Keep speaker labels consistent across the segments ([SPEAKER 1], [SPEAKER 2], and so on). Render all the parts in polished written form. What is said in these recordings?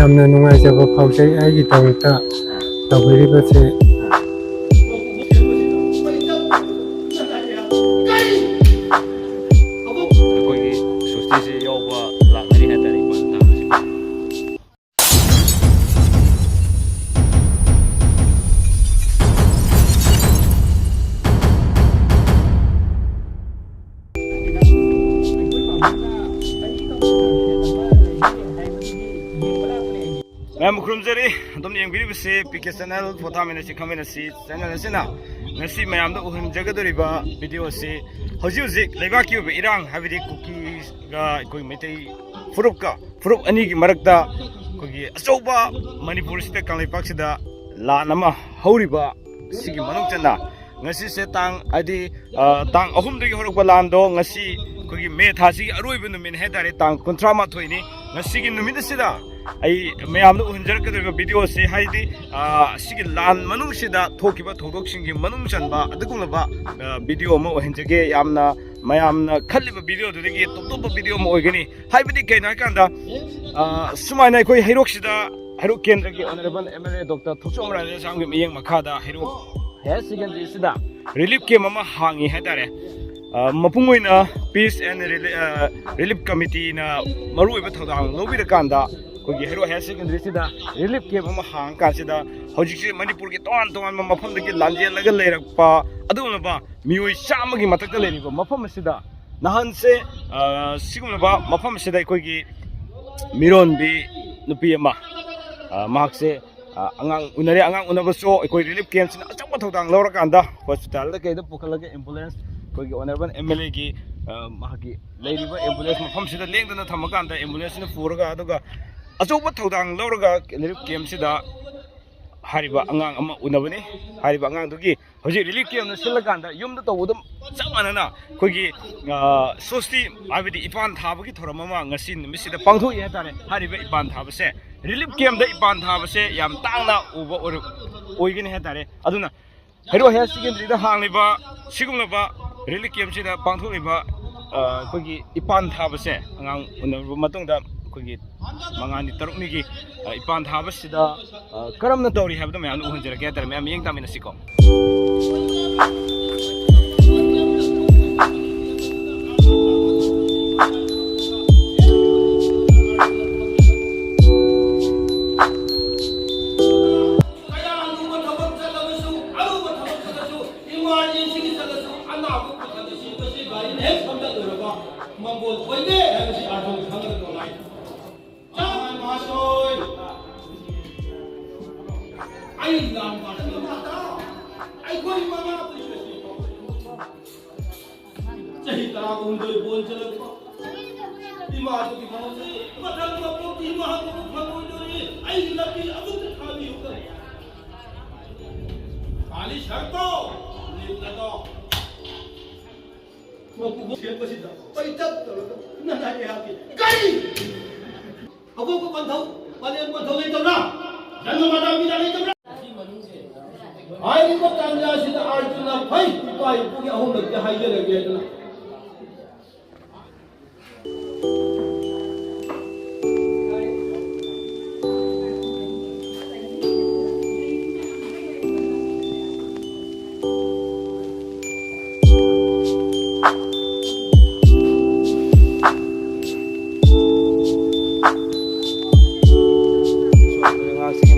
[SPEAKER 1] ꯌꯥꯝꯅ ꯅꯨꯡꯉꯥꯏꯖꯕ ꯐꯥꯎꯖꯩ ꯑꯩꯒꯤꯗꯃꯛꯇ ꯇꯧꯕꯤꯔꯤꯕꯁꯦ
[SPEAKER 2] ꯑꯩꯈꯣꯏꯒꯤ ꯁꯣꯁꯇꯤꯁꯤ ꯌꯥꯎꯕ ꯂꯥꯛꯅꯔꯤ ꯍꯥꯏꯇꯥꯔꯦ ꯏꯄꯥꯟ ꯊꯥꯕꯁꯤ ꯃꯌꯥꯝ ꯈꯨꯔꯨꯝꯖꯔꯤ ꯑꯗꯨꯝ ꯌꯦꯡꯕꯤꯔꯤꯕꯁꯤ ꯄꯤꯀꯦ ꯆꯦꯅꯦꯜ ꯄꯣꯊꯥꯃꯤꯟꯅꯁꯤ ꯈꯪꯃꯤꯟꯅꯁꯤ ꯆꯦꯅꯦꯜ ꯑꯁꯤꯅ ꯉꯁꯤ ꯃꯌꯥꯝꯗ ꯎꯍꯟꯖꯒꯗꯧꯔꯤꯕ ꯚꯤꯗꯤꯑꯣꯁꯤ ꯍꯧꯖꯤꯛ ꯂꯩꯕꯥꯛꯀꯤ ꯑꯣꯏꯕ ꯏꯔꯥꯡ ꯍꯥꯏꯕꯗꯤ ꯀꯨꯀꯤꯒ ꯑꯩꯈꯣꯏ ꯃꯩꯇꯩ ꯐꯨꯔꯨꯞ ꯑꯅꯤꯒꯤ ꯃꯔꯛꯇ ꯑꯩꯈꯣꯏꯒꯤ ꯑꯆꯧꯕ ꯃꯅꯤꯄꯨꯔꯁꯤꯗ ꯀꯪꯂꯩꯄꯥꯛꯁꯤꯗ ꯂꯥꯟ ꯑꯃ ꯍꯧꯔꯤꯕ ꯁꯤꯒꯤ ꯃꯅꯨꯡ ꯆꯟꯅ ꯉꯁꯤꯁꯦ ꯇꯥꯡ 3ꯗꯒꯤ ꯍꯧꯔꯛꯄ ꯂꯥꯟꯗꯣ ꯉꯁꯤ ꯑꯩꯈꯣꯏꯒꯤ ꯃꯦ ꯊꯥꯁꯤꯒꯤ ꯑꯔꯣꯏꯕ ꯅꯨꯃꯤꯠ ꯍꯥꯏꯇꯥꯔꯦ ꯇꯥꯡ 31ꯅꯤ ꯉꯁꯤꯒꯤ ꯅꯨꯃꯤꯠ ꯑꯁꯤꯗ ꯑꯩ ꯃꯌꯥꯝꯗ ꯎꯍꯟꯖꯔꯛꯀꯗꯧꯔꯤꯕ ꯚꯤꯗꯤꯑꯣꯁꯤ ꯍꯥꯏꯗꯤ ꯁꯤꯒꯤ ꯂꯥꯟ ꯃꯅꯨꯡꯁꯤꯗ ꯊꯣꯛꯈꯤꯕ ꯊꯧꯗꯣꯛꯁꯤꯡꯒꯤ ꯃꯅꯨꯡ ꯆꯟꯕ ꯑꯗꯨꯒꯨꯝꯂꯕ ꯚꯤꯗꯤꯑꯣ ꯑꯃ ꯑꯣꯏꯍꯟꯖꯒꯦ ꯌꯥꯝꯅ ꯃꯌꯥꯝꯅ ꯈꯜꯂꯤꯕ ꯚꯤꯗꯤꯑꯣꯗꯨꯗꯒꯤ ꯇꯣꯞ ꯇꯣꯞꯄ ꯚꯤꯗꯤꯑꯣ ꯑꯃ ꯑꯣꯏꯒꯅꯤ ꯍꯥꯏꯕꯗꯤ ꯀꯩꯅꯣ ꯍꯥꯏꯀꯥꯟꯗ ꯁꯨꯃꯥꯏꯅ ꯑꯩꯈꯣꯏ ꯍꯩꯔꯣꯛꯁꯤꯗ ꯍꯩꯔꯣꯛ ꯀꯦꯟꯗ꯭ꯔꯒꯤ ꯑꯣꯅꯔꯦꯕꯜ MLA ꯗꯣꯛꯇꯔ ꯊꯣꯛꯆꯣꯝ ꯔꯥꯙꯦꯁ꯭ꯌꯥꯝꯒꯤ ꯃꯤꯠꯌꯦꯡ ꯃꯈꯥꯗ ꯍꯩꯔꯣꯛ ꯍꯥꯌꯔ ꯁꯦꯀꯦꯟꯗꯔꯤꯁꯤꯗ ꯔꯤꯂꯤꯐ ꯀꯦꯝ ꯑꯃ ꯍꯥꯡꯉꯤ ꯍꯥꯏꯇꯥꯔꯦ ꯃꯄꯨꯡ ꯑꯣꯏꯅ ꯄꯤꯁ ꯑꯦꯟ ꯔꯤꯂꯤꯐ ꯀꯃꯤꯇꯤꯅ ꯃꯔꯨꯑꯣꯏꯕ ꯊꯧꯗꯥꯡ ꯂꯧꯕꯤꯔꯀꯥꯟꯗ ꯑꯩꯈꯣꯏꯒꯤ ꯍꯩꯔꯣꯛ ꯍꯥꯌꯔ ꯁꯦꯀꯦꯟꯗꯔꯤꯁꯤꯗ ꯔꯤꯂꯤꯐ ꯀꯦꯝ ꯑꯃ ꯍꯥꯡꯉꯀꯥꯟꯁꯤꯗ ꯍꯧꯖꯤꯛꯁꯦ ꯃꯅꯤꯄꯨꯔꯒꯤ ꯇꯣꯉꯥꯟꯕ ꯃꯐꯝꯗꯒꯤ ꯂꯥꯟꯖꯦꯜꯂꯒ ꯂꯩꯔꯛꯄ ꯑꯗꯨꯒꯨꯝꯂꯕ ꯃꯤꯑꯣꯏ 100ꯒꯤ ꯃꯊꯛꯇ ꯂꯩꯔꯤꯕ ꯃꯐꯝ ꯑꯁꯤꯗ ꯅꯍꯥꯟꯁꯦ ꯁꯤꯒꯨꯝꯂꯕ ꯃꯐꯝ ꯑꯁꯤꯗ ꯑꯩꯈꯣꯏꯒꯤ ꯃꯤꯔꯣꯟꯕꯤ ꯅꯨꯄꯤ ꯑꯃ ꯃꯍꯥꯛꯁꯦ ꯑꯉꯥꯡ ꯎꯅꯔꯦ ꯑꯉꯥꯡ ꯎꯅꯕꯁꯨ ꯑꯩꯈꯣꯏ ꯔꯤꯂꯤꯐ ꯀꯦꯝꯞꯁꯤꯅ ꯑꯆꯧꯕ ꯊꯧꯗꯥꯡ ꯂꯧꯔꯀꯥꯟꯗ ꯍꯣꯁꯄꯤꯇꯥꯜꯗ ꯀꯩꯗ ꯄꯨꯈꯠꯂꯒ ꯑꯦꯝꯕꯨꯂꯦꯟꯁ ꯑꯩꯈꯣꯏꯒꯤ ꯑꯣꯅꯔꯦꯕꯜ MLAꯒꯤ ꯃꯍꯥꯛꯀꯤ ꯂꯩꯔꯤꯕ ꯑꯦꯝꯕꯨꯂꯦꯟꯁ ꯃꯐꯝꯁꯤꯗ ꯂꯦꯡꯗꯅ ꯊꯝꯃꯀꯥꯟꯗ ꯑꯦꯝꯕꯨꯂꯦꯟꯁꯁꯤꯅ ꯄꯨꯔꯒ ꯑꯗꯨꯒ ꯑꯆꯧꯕ ꯊꯧꯗꯥꯡ ꯂꯧꯔꯒ ꯔꯤꯂꯤꯐ ꯀꯦꯝꯞꯁꯤꯗ ꯍꯥꯏꯔꯤꯕ ꯑꯉꯥꯡ ꯑꯃ ꯎꯅꯕꯅꯤ ꯍꯥꯏꯔꯤꯕ ꯑꯉꯥꯡꯗꯨꯒꯤ ꯍꯧꯖꯤꯛ ꯔꯤꯂꯤꯐ ꯀꯦꯝꯞꯅ ꯁꯤꯜꯂꯀꯥꯟꯗ ꯌꯨꯝꯗ ꯇꯧꯕꯗ ꯆꯞ ꯃꯥꯟꯅꯅ ꯑꯩꯈꯣꯏꯒꯤ ꯁꯣꯁꯇꯤ ꯍꯥꯏꯕꯗꯤ ꯏꯄꯥꯟ ꯊꯥꯕꯒꯤ ꯊꯧꯔꯝ ꯑꯃ ꯉꯁꯤ ꯅꯨꯃꯤꯠꯁꯤꯗ ꯄꯥꯡꯊꯣꯛꯏ ꯍꯥꯏꯇꯥꯔꯦ ꯍꯥꯏꯔꯤꯕ ꯏꯄꯥꯟ ꯊꯥꯕꯁꯦ ꯔꯤꯂꯤꯐ ꯀꯦꯝꯞꯗ ꯏꯄꯥꯟ ꯊꯥꯕꯁꯦ ꯌꯥꯝ ꯇꯥꯡꯅ ꯎꯕ ꯑꯣꯏꯒꯅꯤ ꯍꯥꯏꯇꯥꯔꯦ ꯑꯗꯨꯅ ꯍꯩꯔꯣꯛ ꯍꯥꯌꯔ ꯁꯦꯀꯦꯟꯗꯔꯤꯗ ꯍꯥꯡꯂꯤꯕ ꯁꯤꯒꯨꯝꯂꯕ ꯔꯤꯂꯤꯐ ꯀꯦꯝꯞꯁꯤꯗ ꯄꯥꯡꯊꯣꯛꯂꯤꯕ ꯑꯩꯈꯣꯏꯒꯤ ꯏꯄꯥꯟ ꯊꯥꯕꯁꯦ ꯑꯉꯥꯡ ꯎꯅꯔꯕ ꯃꯇꯨꯡꯗ ꯑꯩꯈꯣꯏꯒꯤ 5ꯅꯤ 6ꯅꯤꯒꯤ ꯏꯄꯥꯟ ꯊꯥꯕꯁꯤꯗ ꯀꯔꯝꯅ ꯇꯧꯔꯤ ꯍꯥꯏꯕꯗꯣ ꯃꯌꯥꯝꯅ ꯎꯍꯟꯖꯔꯛꯀꯦ ꯍꯥꯏꯇꯥꯔꯦ ꯃꯌꯥꯝ ꯃꯤꯠꯌꯦꯡ ꯇꯥꯃꯤꯟꯅꯁꯤꯀꯣ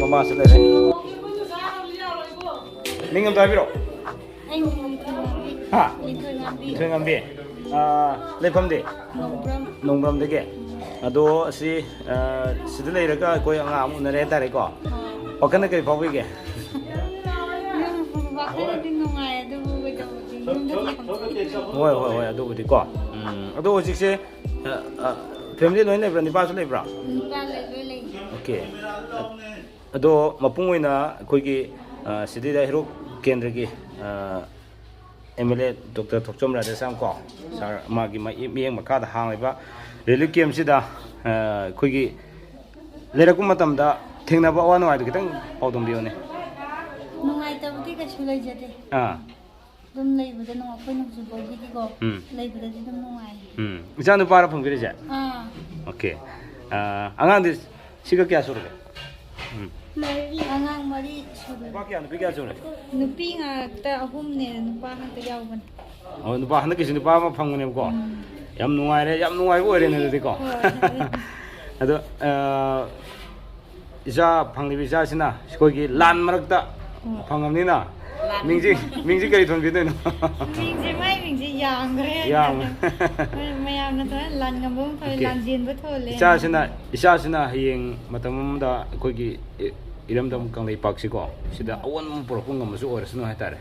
[SPEAKER 2] ꯃꯃꯥꯁꯨ ꯂꯩꯔꯦ ꯃꯤꯡ ꯑꯝꯇ ꯍꯥꯏꯕꯤꯔꯛꯑꯣ ꯍꯥ ꯂꯤꯊꯣꯏ ꯉꯝꯕꯤ ꯂꯩꯐꯝꯗꯤ ꯅꯣꯡꯕ꯭ꯔꯝꯗꯒꯤ ꯑꯗꯣ ꯑꯁꯤ ꯁꯤꯗ ꯂꯩꯔꯒ ꯑꯩꯈꯣꯏ ꯑꯉꯥꯡ ꯑꯃ ꯎꯅꯔꯦ ꯍꯥꯏꯇꯥꯔꯦꯀꯣ ꯋꯥꯈꯜꯗ ꯀꯔꯤ ꯐꯥꯎꯕꯤꯒꯦ ꯍꯣꯏ ꯑꯗꯨꯕꯨꯗꯤꯀꯣ ꯑꯗꯣ ꯍꯧꯖꯤꯛꯁꯦ ꯐꯦꯃꯤꯂꯤ ꯂꯣꯏ ꯂꯩꯕ꯭ꯔꯥ ꯅꯤꯄꯥꯁꯨ ꯂꯩꯕ꯭ꯔꯥ ꯑꯣꯀꯦ ꯑꯗꯣ ꯃꯄꯨꯡ ꯑꯣꯏꯅ ꯑꯩꯈꯣꯏꯒꯤ ꯁꯤꯗꯩꯗ ꯍꯩꯔꯣꯛ ꯀꯦꯟꯗ꯭ꯔꯒꯤ MLA ꯗꯣꯛꯇꯔ ꯊꯣꯛꯆꯣꯝ ꯔꯥꯙꯦꯁ꯭ꯌꯥꯝ ꯀꯣ ꯁꯥꯔ ꯃꯥꯒꯤ ꯃꯤꯠꯌꯦꯡ ꯃꯈꯥꯗ ꯍꯥꯡꯂꯤꯕ ꯔꯤꯂꯤꯐ ꯀꯦꯝꯞꯁꯤꯗ ꯑꯩꯈꯣꯏꯒꯤ ꯂꯩꯔꯛꯄ ꯃꯇꯝꯗ ꯊꯦꯡꯅꯕ ꯑꯋꯥ ꯅꯨꯡꯉꯥꯏꯗꯣ ꯈꯤꯇꯪ ꯄꯥꯎꯗꯝꯕꯤꯌꯨꯅꯦ
[SPEAKER 3] ꯅꯨꯡꯉꯥꯏꯇꯕꯗꯤ ꯀꯩꯁꯨ ꯂꯩꯖꯗꯦ ꯑꯗꯨꯝ ꯂꯩꯕꯗ ꯑꯩꯈꯣꯏꯅ ꯍꯧꯖꯤꯛ ꯐꯥꯎꯒꯤꯗꯤꯀꯣ ꯂꯩꯕꯗꯗꯤ ꯑꯗꯨꯝ ꯅꯨꯡꯉꯥꯏ
[SPEAKER 2] ꯏꯆꯥ ꯅꯨꯄꯥꯔ ꯐꯪꯕꯤꯔꯤꯁꯦ ꯑꯣꯀꯦ ꯑꯉꯥꯡꯗꯤ Siga kya surge?
[SPEAKER 3] Angang mari sudah.
[SPEAKER 2] Nupa kya nupi kya surge?
[SPEAKER 3] Nupi ngakta ahum ne nupa ngakta jauhan.
[SPEAKER 2] Oh nupa handa kisi nupa ma phang ne ko. Yam nuai bo re ne de ko. Ado isa phang ni isa sina ko gi lan marak ta phangam ni na. Mingji kari thon bi no.
[SPEAKER 3] Mingji yang gre.
[SPEAKER 2] Yang.
[SPEAKER 3] Mayam na to lan ngam thoi lan jin bu thole.
[SPEAKER 2] Isa sina hiyeng matam da ko gi iram dam kang lei pak si ko. Sida awan mo pro ngam su or sino hatare.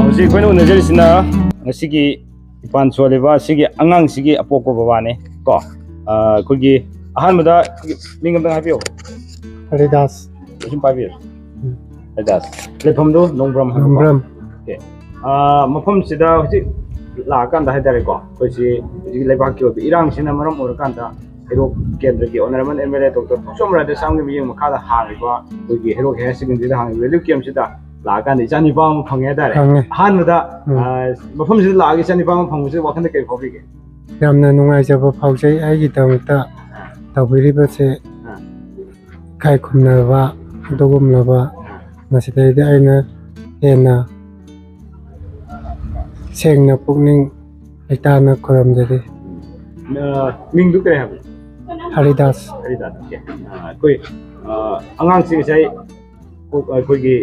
[SPEAKER 2] Hujik koino nazari sina ngasigi ipan soleba sigi angang sigi apoko babane ko kugi ahan mada mingam dang habiyo
[SPEAKER 1] Haridas.
[SPEAKER 2] sim pabiyo Haridas lephamdo nongbram
[SPEAKER 1] Nongbram.
[SPEAKER 2] okay mafam sida hujik la kan da hadare ko koisi hujik lebak ki obi irang sina maram or kan da hero kendra ki honorable MLA Dr. Somra de samge miyeng makada hariba kugi hero ke sigin da hang value kem sida lagan ichani bang phangye dare han da mafam sida lagi chani bang phangse wakan de kai phobige
[SPEAKER 1] Yamna nungaijaba phaujai aigi tawta tawbiribase kai khumnaba dogumnaba masidai aina hena sengna pukning aitana koramjade
[SPEAKER 2] ming du kare ha
[SPEAKER 1] Haridas.
[SPEAKER 2] okay koi angang sing sai koi gi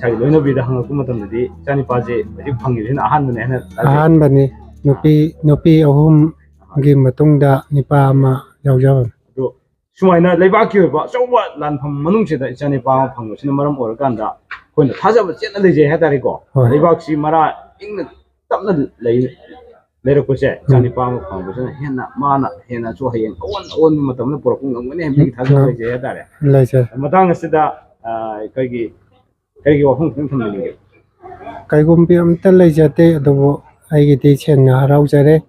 [SPEAKER 2] chai loina bi da hang ku matam di chani pa je ji phangi hin ahan ne hena
[SPEAKER 1] Ahan bani nupi ahum gi matungda nipa ama yaujaban.
[SPEAKER 2] do sumaina leibak ki ba sowa lan pham manung se da chani pa phang sin maram or kan da koi na thaja ba chen le je ha dari ko leibak si mara ing tapna lere ko se chani pa phang ba sin hena mana hena chu hayeng on matam na por ku ngam ne hem thaja le je ha dari
[SPEAKER 1] Laisa.
[SPEAKER 2] matang sida kai wafung thum thum ni
[SPEAKER 1] Kaigumbi amta laijate adubo aigi ti chenna haraujare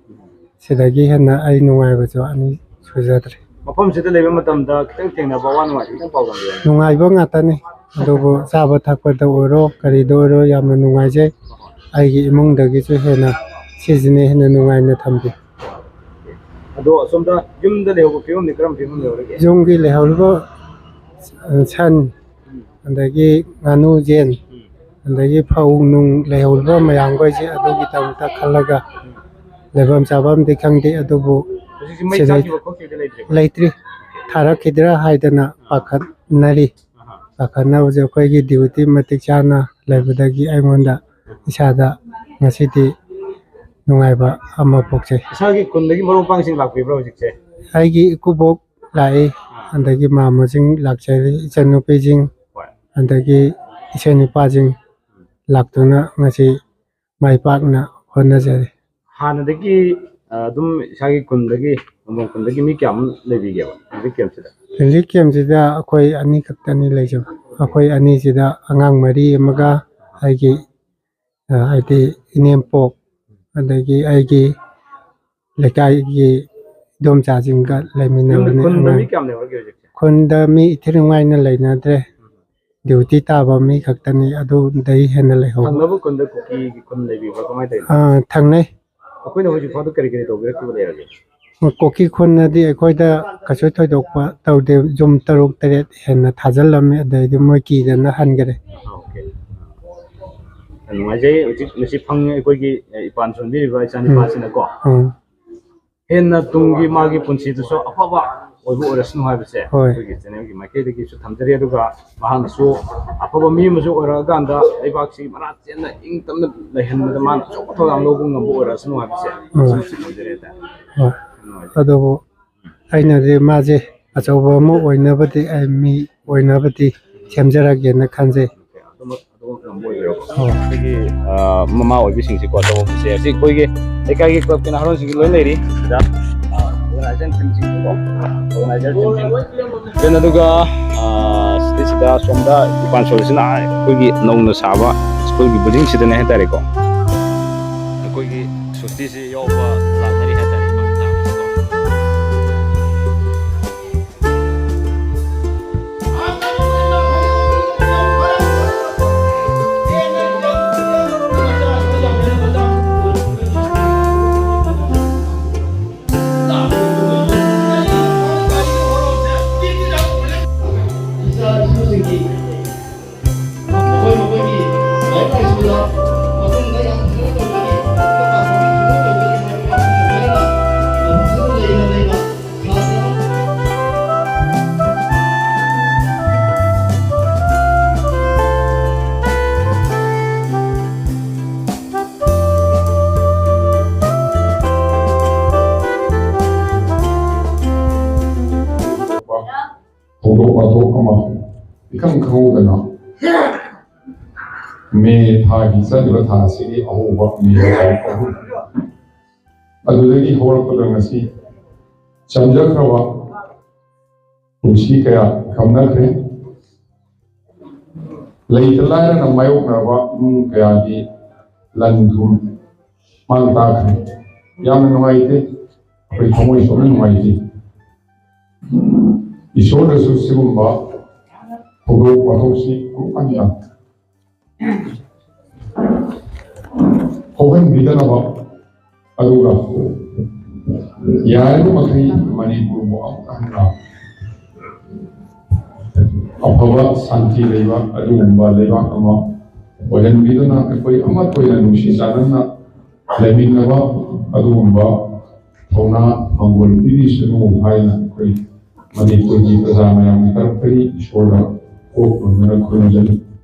[SPEAKER 1] sidagi hena ai nungaibajo ani sujadre.
[SPEAKER 2] mafam sida leba matam da kitang thengna ba wan wa kitang pawgam de
[SPEAKER 1] Nungaiba ngatani adubo saba thakpada oro karido oro yamna nungaijai aigi imungdagi chu hena sizine hena nungaina thambi.
[SPEAKER 2] ado somda yumda lebo film ni kram film lewrege
[SPEAKER 1] Jungi lehaulibo san andagi nganu jen andagi phau nung lehaulibo mayangoi je adugi tamta khalaga lebam sabam dikhangde adubo
[SPEAKER 2] si mai cha ki ko ki de leitre
[SPEAKER 1] laitri thara khidra haidana pakhat nari pakhatna je koi gi duty matik chana lebadagi aingonda isada ngasidi nungaiba ama pokche
[SPEAKER 2] sagi kundagi maru pangsing lakpi bro jikse
[SPEAKER 1] aigi kubok lai andagi mamajing lakchari chanupe jing andagi iseni pajing laktuna ngasi maipakna honajari
[SPEAKER 2] hana dagi dum sagi kundagi mi kyam lebi ge ba bi kyam sida
[SPEAKER 1] relief ꯀꯦꯝꯁꯤꯗ ꯑꯩꯈꯣꯏ ꯑꯅꯤ ꯈꯛꯇꯅꯤ ꯂꯩꯖꯕ ꯑꯩꯈꯣꯏ ꯑꯅꯤꯁꯤꯗ ꯑꯉꯥꯡ 4 ꯑꯃꯒ ꯑꯩꯒꯤ ꯍꯥꯏꯗꯤ ꯏꯅꯦꯝꯄꯣꯛ ꯑꯗꯒꯤ ꯑꯩꯒꯤ ꯂꯩꯀꯥꯏꯒꯤ ꯏꯗꯣꯝꯆꯥꯁꯤꯡꯒ ꯂꯩꯃꯤꯟꯅꯕꯅꯤ
[SPEAKER 2] ꯈꯨꯟꯗ ꯃꯤ ꯀꯌꯥꯝ ꯂꯩꯍꯧꯔꯒꯦ ꯍꯧꯖꯤꯛꯁꯦ
[SPEAKER 1] ꯈꯨꯟꯗ ꯃꯤ ꯏꯊꯤ ꯅꯨꯡꯉꯥꯏꯅ ꯂꯩꯅꯗ꯭ꯔꯦ ꯗ꯭ꯌꯨꯇꯤ ꯇꯥꯕ ꯃꯤ ꯈꯛꯇꯅꯤ ꯑꯗꯨꯗꯩ ꯍꯦꯟꯅ ꯂꯩꯍꯧꯕ
[SPEAKER 2] ꯊꯪꯅꯕ ꯈꯨꯟꯗ ꯀꯨꯀꯤꯒꯤ ꯈꯨꯟ ꯂꯩꯕꯤꯕ꯭ꯔꯥ ꯀꯃꯥꯏꯅ ꯇꯧꯔꯤꯅꯣ
[SPEAKER 1] ꯊꯪꯅꯩ
[SPEAKER 2] ꯑꯩꯈꯣꯏꯅ ꯍꯧꯖꯤꯛ ꯐꯥꯎꯗ ꯀꯔꯤ ꯇꯧꯕꯤꯔꯛꯈꯤꯕ ꯂꯩꯔꯒꯦ
[SPEAKER 1] ꯀꯣꯀꯤ ꯈꯨꯟꯅꯗꯤ ꯑꯩꯈꯣꯏꯗ ꯀꯩꯁꯨ ꯊꯣꯏꯗꯣꯛꯄ ꯇꯧꯗꯦ ꯌꯨꯝ 6-7 ꯍꯦꯟꯅ ꯊꯥꯖꯤꯜꯂꯝꯃꯤ ꯑꯗꯩꯗꯤ ꯃꯣꯏ ꯀꯤꯗꯅ ꯍꯟꯈꯔꯦ
[SPEAKER 2] ꯑꯣꯀꯦ ꯅꯨꯡꯉꯥꯏꯖꯩ ꯍꯧꯖꯤꯛ ꯉꯁꯤ ꯐꯪꯉꯦ ꯑꯩꯈꯣꯏꯒꯤ ꯏꯄꯥꯟ ꯁꯣꯟꯕꯤꯔꯤꯕ ꯏꯆꯥꯅꯨꯄꯥꯁꯤꯅꯀꯣ ꯍꯦꯟꯅ ꯇꯨꯡꯒꯤ ꯃꯥꯒꯤ ꯄꯨꯟꯁꯤꯗꯁꯨ ꯑꯐꯕ ꯑꯣꯏꯕ ꯑꯣꯏꯔꯁꯅꯨ ꯍꯥꯏꯕꯁꯦ ꯑꯩꯈꯣꯏꯒꯤ ꯆꯦꯅꯦꯜꯒꯤ ꯃꯥꯏꯀꯩꯗꯒꯤꯁꯨ ꯊꯝꯖꯔꯤ ꯑꯗꯨꯒ ꯃꯍꯥꯛꯅꯁꯨ ꯑꯐꯕ ꯃꯤ ꯑꯃꯁꯨ ꯑꯣꯏꯔꯛꯑꯀꯥꯟꯗ ꯂꯩꯕꯥꯛꯁꯤ ꯃꯅꯥꯛ ꯆꯦꯟꯅ ꯏꯪ ꯇꯞꯅ ꯂꯩꯍꯟꯕꯗ ꯃꯥꯅ ꯑꯆꯧꯕ ꯊꯧꯗꯥꯡ ꯂꯧꯕ ꯉꯝꯕ ꯑꯣꯏꯔꯁꯅꯨ ꯍꯥꯏꯕꯁꯦ ꯁꯨꯝ ꯊꯝꯖꯔꯤ ꯍꯥꯏꯇꯥꯔꯦ
[SPEAKER 1] ꯑꯗꯨꯕꯨ ꯑꯩꯅꯗꯤ ꯃꯥꯁꯦ ꯑꯆꯧꯕ ꯑꯃ ꯑꯣꯏꯅꯕꯗꯤ ꯑꯩ ꯃꯤ ꯑꯣꯏꯅꯕꯗꯤ ꯁꯦꯝꯖꯔꯒꯦꯅ ꯈꯟꯖꯩ
[SPEAKER 2] ꯑꯩꯈꯣꯏꯒꯤ ꯃꯃꯥ ꯑꯣꯏꯕꯤꯁꯤꯡꯁꯤꯀꯣ ꯑꯆꯧꯕꯁꯦ ꯍꯧꯖꯤꯛ ꯑꯩꯈꯣꯏꯒꯤ ꯂꯩꯀꯥꯏꯒꯤ ꯀ꯭ꯂꯕꯀꯤ ꯅꯍꯥꯔꯣꯟꯁꯤꯡꯁꯤ ꯂꯣꯏ ꯂꯩꯔꯤ ꯁꯤꯗ ꯑꯣꯔꯒꯅꯥꯏꯖꯔ ꯇꯤꯝꯁꯤꯡꯀꯣ ꯑꯣꯔꯒꯅꯥꯏꯖꯔ ꯇꯤꯝꯁꯤꯡ ꯑꯗꯨꯒ ꯁꯤꯗꯩꯁꯤꯗ ꯁꯣꯝꯗ ꯏꯄꯥꯟ ꯁꯣꯜꯁꯤꯅ ꯑꯩꯈꯣꯏꯒꯤ ꯅꯧꯅ ꯁꯥꯕ ꯁ꯭ꯀꯨꯜꯒꯤ ꯕꯤꯜꯗꯤꯡꯁꯤꯗꯅꯦ ꯍꯥꯏꯇꯥꯔꯦꯀꯣ ꯑꯩꯈꯣꯏꯒꯤ ꯁꯣꯁꯇꯤꯁꯤ ꯌꯥꯎꯕ ꯂꯥꯛꯅꯔꯤ ꯍꯥꯏꯇꯥꯔꯦ ꯏꯄꯥꯟ ꯁꯥꯕꯁꯤꯀꯣ
[SPEAKER 4] ꯊꯧꯗꯣꯛ ꯋꯥꯊꯣꯛ ꯑꯃ ꯏꯈꯪ ꯈꯪꯍꯧꯗꯅ ꯃꯦ ꯊꯥꯒꯤ ꯆꯠꯂꯤꯕ ꯊꯥ ꯑꯁꯤꯒꯤ ꯑꯍꯧꯕ ꯃꯦ ꯇꯥꯔꯤꯛ 3 ꯑꯗꯨꯗꯒꯤ ꯍꯧꯔꯛꯄꯗ ꯉꯁꯤ ꯆꯝꯖꯈ꯭ꯔꯕ ꯄꯨꯟꯁꯤ ꯀꯌꯥ ꯈꯝꯅꯈ꯭ꯔꯦ ꯂꯩꯇ ꯂꯥꯏꯔꯅ ꯃꯥꯌꯣꯛꯅꯔꯕ ꯏꯃꯨꯡ ꯀꯌꯥꯒꯤ ꯂꯟ ꯊꯨꯝ ꯃꯥꯡ ꯇꯥꯈ꯭ꯔꯦ ꯌꯥꯝꯅ ꯅꯨꯡꯉꯥꯏꯇꯦ ꯑꯩꯈꯣꯏ ꯊꯃꯣꯏ ꯁꯣꯛꯅ ꯅꯨꯡꯉꯥꯏꯇꯦ ꯏꯁꯣꯔꯗꯁꯨ ꯁꯤꯒꯨꯝꯕ ꯊꯧꯗꯣꯛ ꯋꯥꯊꯣꯛꯁꯤ ꯀꯨꯞꯍꯟꯅ ꯍꯧꯍꯟꯕꯤꯗꯅꯕ ꯑꯗꯨꯒ ꯌꯥꯔꯤꯕ ꯃꯈꯩ ꯃꯅꯤꯄꯨꯔꯕꯨ ꯑꯃꯨꯛ ꯍꯟꯅ ꯑꯐꯕ ꯁꯥꯟꯇꯤ ꯂꯩꯕ ꯑꯗꯨꯒꯨꯝꯕ ꯂꯩꯕꯥꯛ ꯑꯃ ꯑꯣꯏꯍꯟꯕꯤꯗꯨꯅ ꯑꯩꯈꯣꯏ ꯑꯃꯠꯇ ꯑꯣꯏꯅ ꯅꯨꯡꯁꯤ ꯆꯥꯟꯅꯅ ꯂꯩꯃꯤꯟꯅꯕ ꯑꯗꯨꯒꯨꯝꯕ ꯊꯧꯅꯥ ꯃꯪꯒꯣꯜ ꯄꯤꯕꯤꯁꯅꯨ ꯍꯥꯏꯅ ꯑꯩꯈꯣꯏ ꯃꯅꯤꯄꯨꯔꯒꯤ ꯄ꯭ꯔꯖꯥ ꯃꯌꯥꯝꯒꯤ ꯇꯔꯐꯇꯒꯤ ꯏꯁꯣꯔꯗ ꯀꯣꯛ ꯈꯨꯔꯨꯝꯗꯨꯅ ꯈꯨꯔꯨꯝꯖꯔꯤ